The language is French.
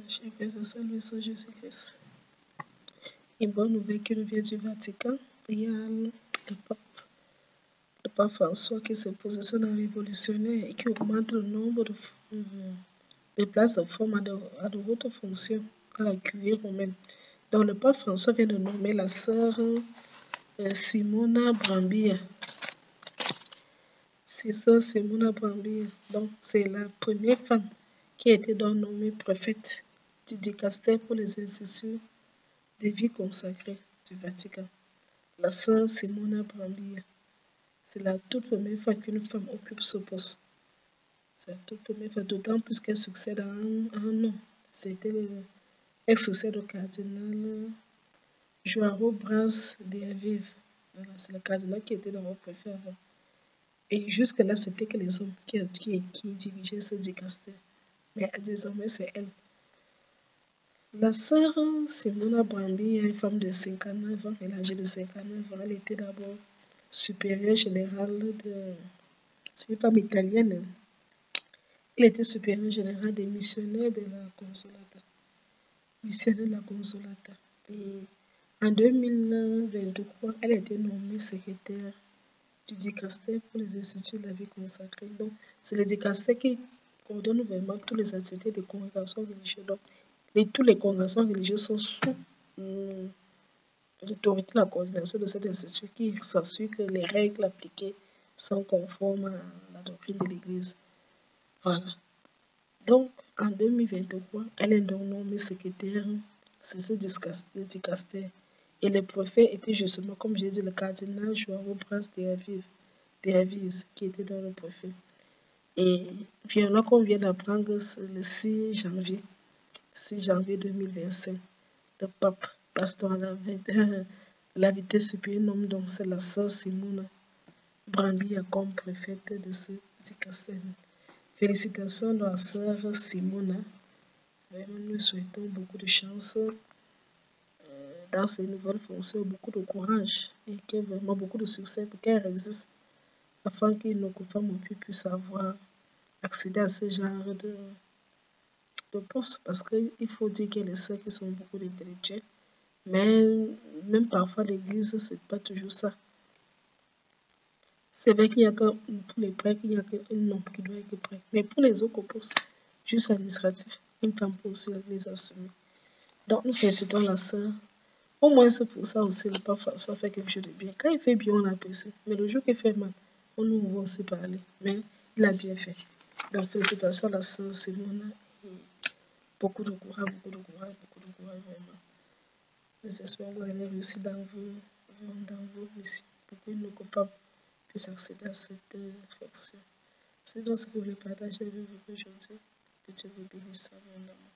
Chers frères et sœurs, loué soit Jésus-Christ. Une bonne nouvelle qui nous vient du Vatican. Il y a le pape François qui se positionne en révolutionnaire et qui augmente le nombre de places de femmes à de hautes fonctions à la curie romaine. Donc le pape François vient de nommer la sœur Simona Brambilla. C'est ça, Simona Brambilla. Donc c'est la première femme qui a été donc nommée préfète du dicaster pour les instituts de vie consacrée du Vatican. La sœur Simona Brambilla. C'est la toute première fois qu'une femme occupe ce poste. C'est la toute première fois, d'autant plus qu'elle succède à un homme. Elle succède au cardinal João Bras de Aviv. Voilà, c'est le cardinal qui était dans le préfet avant. Et jusque-là, c'était que les hommes qui dirigeaient ce dicaster. Mais désormais, c'est elle. La sœur Simona Brambilla est une femme de 59 ans. Elle est âgée de 59 ans. Elle était d'abord supérieure générale de... C'est une femme italienne. Elle était supérieure générale des missionnaires de la Consolata. Missionnaire de la Consolata. Et en 2023, elle a été nommée secrétaire du dicaster pour les instituts de la vie consacrée. Donc, c'est le dicaster qui coordonne vraiment toutes les activités des congrégations religieuses. Donc, toutes les congrégations religieuses sont sous l'autorité de la coordination de cet institut qui s'assure que les règles appliquées sont conformes à la doctrine de l'Église. Voilà. Donc, en 2023, elle est donc nommée secrétaire de ce dicaster. Et le préfet était justement, comme j'ai dit, le cardinal João Bras de Aviv, qui était dans le préfet. Et là qu'on vient d'apprendre, le 6 janvier 2025, le pape pasteur la vitesse supérieure nomme donc c'est la sœur Simona Brambilla comme préfète de ce dicaster. Félicitations à la sœur Simona. Vraiment, nous souhaitons beaucoup de chance dans ces nouvelles fonctions, beaucoup de courage et qu'il y ait vraiment beaucoup de succès pour qu'elle réussisse afin que nos femmes puissent avoir accéder à ce genre de poste. Parce qu'il faut dire qu'il y a des sœurs qui sont beaucoup d'intellectuels, mais même parfois l'église, c'est pas toujours ça. C'est vrai qu'il n'y a que pour les prêtres, il n'y a qu'un homme qui doit être prêtre. Mais pour les autres postes, juste administratifs, une femme peut aussi les assumer. Donc nous félicitons la sœur. Au moins c'est pour ça aussi le pape François fait quelque chose de bien. Quand il fait bien, on apprécie. Mais le jour qu'il fait mal, on nous va aussi parler. Mais il a bien fait. Donc félicitations à la sœur Simona. Et beaucoup de courage vraiment. J'espère que vous allez réussir dans vos missions pour que nos femmes puissent accéder à cette fonction. C'est donc ce que je voulais partager avec vous aujourd'hui. Que Dieu vous bénisse abondamment.